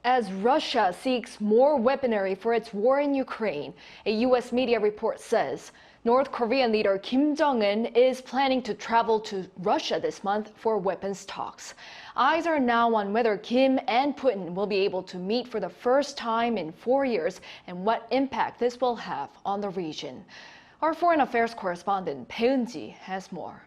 As Russia seeks more weaponry for its war in Ukraine, a U.S. media report says North Korean leader Kim Jong-un is planning to travel to Russia this month for weapons talks. Eyes are now on whether Kim and Putin will be able to meet for the first time in 4 years and what impact this will have on the region. Our foreign affairs correspondent Bae Eun-ji has more.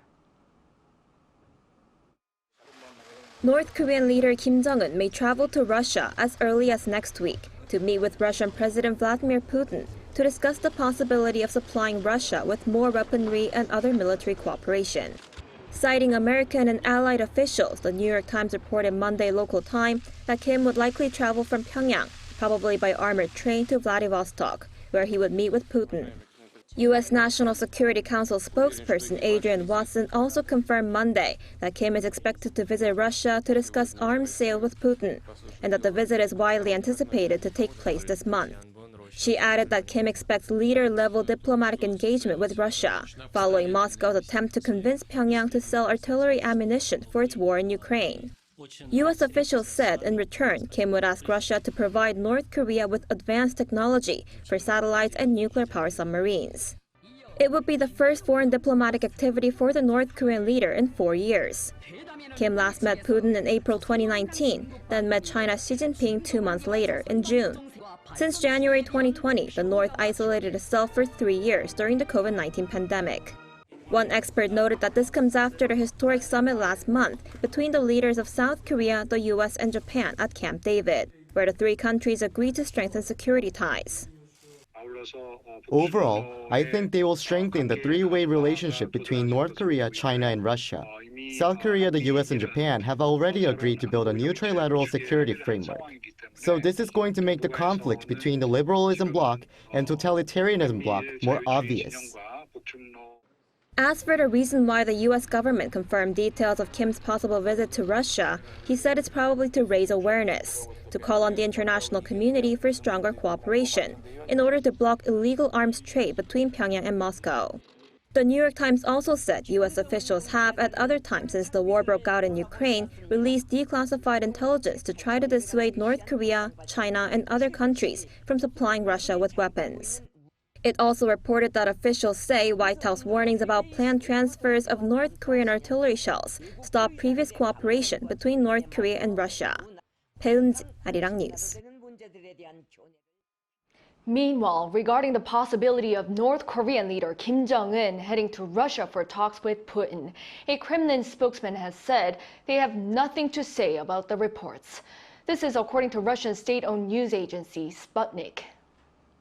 North Korean leader Kim Jong-un may travel to Russia as early as next week to meet with Russian President Vladimir Putin to discuss the possibility of supplying Russia with more weaponry and other military cooperation. Citing American and allied officials, the New York Times reported Monday local time that Kim would likely travel from Pyongyang, probably by armored train to Vladivostok, where he would meet with Putin. U.S. National Security Council spokesperson Adrian Watson also confirmed Monday that Kim is expected to visit Russia to discuss arms sales with Putin, and that the visit is widely anticipated to take place this month. She added that Kim expects leader-level diplomatic engagement with Russia, following Moscow's attempt to convince Pyongyang to sell artillery ammunition for its war in Ukraine. U.S. officials said in return, Kim would ask Russia to provide North Korea with advanced technology for satellites and nuclear-powered submarines. It would be the first foreign diplomatic activity for the North Korean leader in 4 years. Kim last met Putin in April 2019, then met China's Xi Jinping 2 months later, in June. Since January 2020, the North isolated itself for 3 years during the COVID-19 pandemic. One expert noted that this comes after the historic summit last month between the leaders of South Korea, the U.S., and Japan at Camp David, where the three countries agreed to strengthen security ties. Overall, I think they will strengthen the three-way relationship between North Korea, China, and Russia. South Korea, the U.S., and Japan have already agreed to build a new trilateral security framework. So this is going to make the conflict between the liberalism bloc and totalitarianism bloc more obvious. As for the reason why the U.S. government confirmed details of Kim's possible visit to Russia, he said it's probably to raise awareness, to call on the international community for stronger cooperation, in order to block illegal arms trade between Pyongyang and Moscow. The New York Times also said U.S. officials have, at other times since the war broke out in Ukraine, released declassified intelligence to try to dissuade North Korea, China, and other countries from supplying Russia with weapons. It also reported that officials say White House warnings about planned transfers of North Korean artillery shells stopped previous cooperation between North Korea and Russia. Bae Eun-ji, Arirang Meanwhile, regarding the possibility of North Korean leader Kim Jong-un heading to Russia for talks with Putin, a Kremlin spokesman has said they have nothing to say about the reports. This is according to Russian state-owned news agency Sputnik.